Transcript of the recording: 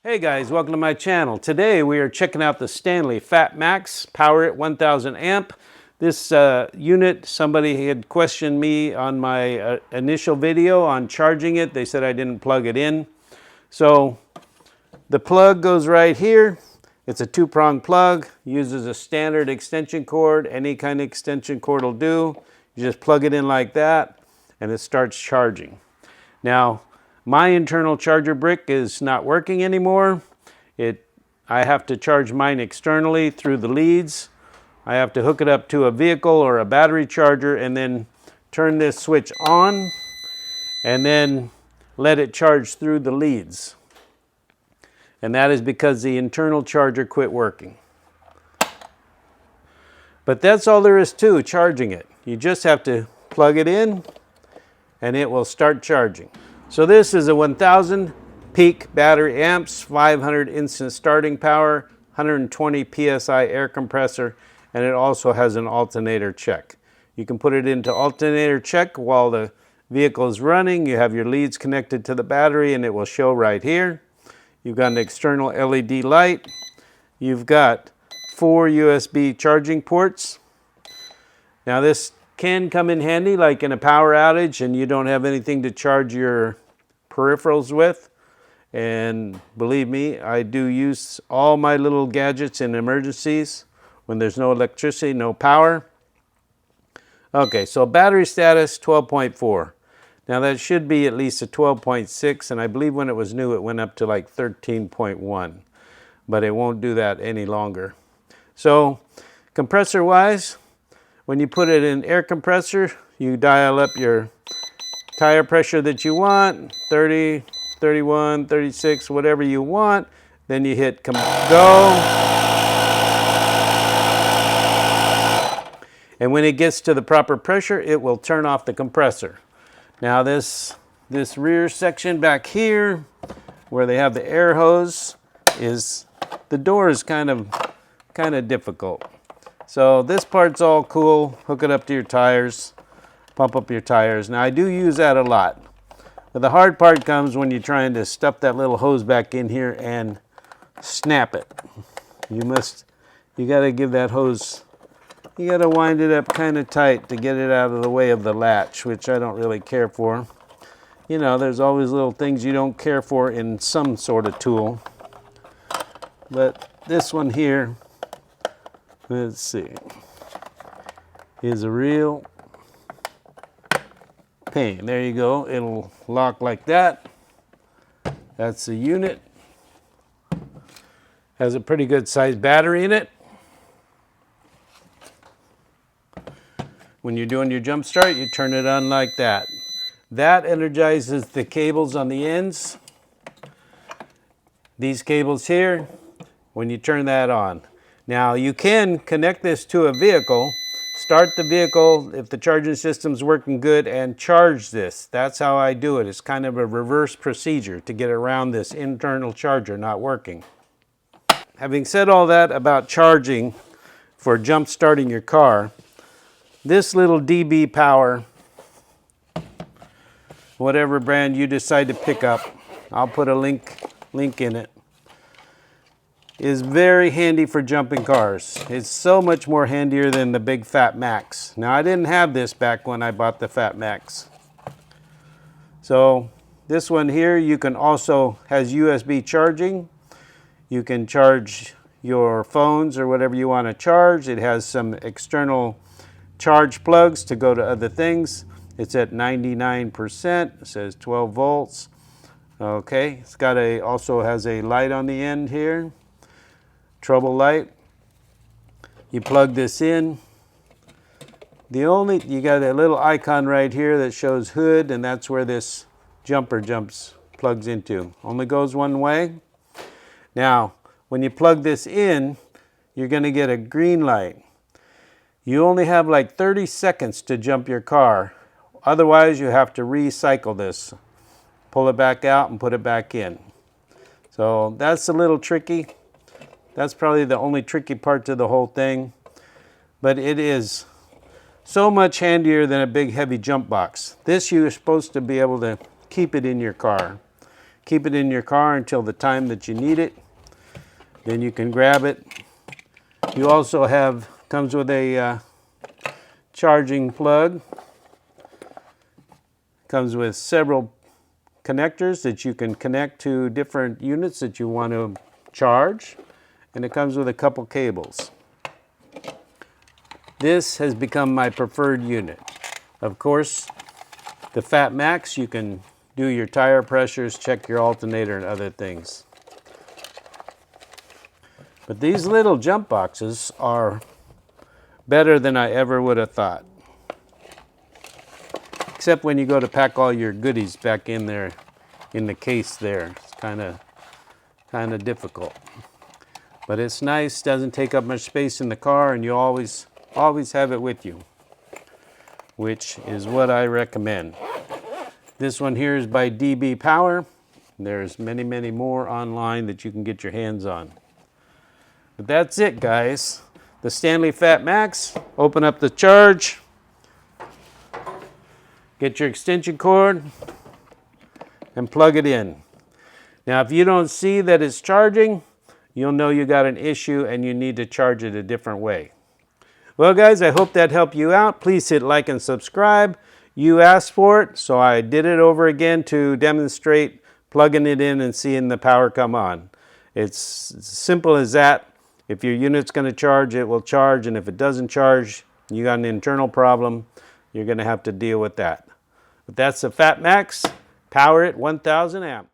Hey guys, welcome to my channel. Today we are checking out the Stanley FatMax Power It 1000 amp. This unit, somebody had questioned me on my initial video on charging it. They said I didn't plug it in. So the plug goes right here. It's a two-prong plug, uses a standard extension cord. Any kind of extension cord will do. You just plug it in like that and it starts charging. Now, my internal charger brick is not working anymore. I have to charge mine externally through the leads. I have to hook it up to a vehicle or a battery charger and then turn this switch on and then let it charge through the leads. And that is because the internal charger quit working. But that's all there is to charging it. You just have to plug it in and it will start charging. So this is a 1000 peak battery amps, 500 instant starting power, 120 psi air compressor, and it also has an alternator check. You can put it into alternator check while the vehicle is running. You have your leads connected to the battery and it will show right here. You've got an external LED light. You've got 4 USB charging ports. Now this can come in handy like in a power outage and you don't have anything to charge your peripherals with. And believe me, I do use all my little gadgets in emergencies when there's no electricity, no power. Okay, so battery status 12.4. Now that should be at least a 12.6, and I believe when it was new it went up to like 13.1, but it won't do that any longer. So compressor wise, when you put it in air compressor, you dial up your tire pressure that you want, 30, 31, 36, whatever you want. Then you hit go. And when it gets to the proper pressure, it will turn off the compressor. Now this rear section back here, where they have the air hose, the door is kind of difficult. So this part's all cool. Hook it up to your tires, pump up your tires. Now I do use that a lot. But the hard part comes when you're trying to stuff that little hose back in here and snap it. You got to give that hose, you got to wind it up kind of tight to get it out of the way of the latch, which I don't really care for. You know, there's always little things you don't care for in some sort of tool. But this one here, let's see, is a real pain. There you go. It'll lock like that. That's the unit. Has a pretty good sized battery in it. When you're doing your jump start, you turn it on like that. That energizes the cables on the ends. These cables here, when you turn that on. Now you can connect this to a vehicle, start the vehicle if the charging system's working good, and charge this. That's how I do it. It's kind of a reverse procedure to get around this internal charger not working. Having said all that about charging for jump starting your car, this little DB Power, whatever brand you decide to pick up, I'll put a link in it, is very handy for jumping cars. It's so much more handier than the big FatMax. Now I didn't have this back when I bought the FatMax. So this one here, you can also, has USB charging. You can charge your phones or whatever you want to charge. It has some external charge plugs to go to other things. It's at 99%, it says 12 volts. Okay, it's got also has a light on the end here. Trouble light. You plug this in. You got a little icon right here that shows hood, and that's where this jumper plugs into. Only goes one way. Now, when you plug this in, you're going to get a green light. You only have like 30 seconds to jump your car. Otherwise, you have to recycle this. Pull it back out and put it back in. So that's a little tricky. That's probably the only tricky part to the whole thing. But it is so much handier than a big heavy jump box. This you're supposed to be able to keep it in your car. keep it in your car until the time that you need it. Then you can grab it. You also have, comes with a charging plug. Comes with several connectors that you can connect to different units that you want to charge. And it comes with a couple cables. This has become my preferred unit. Of course, the FatMax, you can do your tire pressures, check your alternator and other things. But these little jump boxes are better than I ever would have thought. Except when you go to pack all your goodies back in there, in the case there. It's kind of difficult. But it's nice, doesn't take up much space in the car, and you always have it with you, which is what I recommend. This one here is by DB Power. There's many, many more online that you can get your hands on. But that's it, guys. The Stanley FatMax. Open up the charge. Get your extension cord and plug it in. Now, if you don't see that it's charging, you'll know you got an issue and you need to charge it a different way. Well, guys, I hope that helped you out. Please hit like and subscribe. You asked for it, so I did it over again to demonstrate plugging it in and seeing the power come on. It's as simple as that. If your unit's going to charge, it will charge, and if it doesn't charge, you got an internal problem, you're going to have to deal with that. But that's the FatMax. Power it 1000 amp.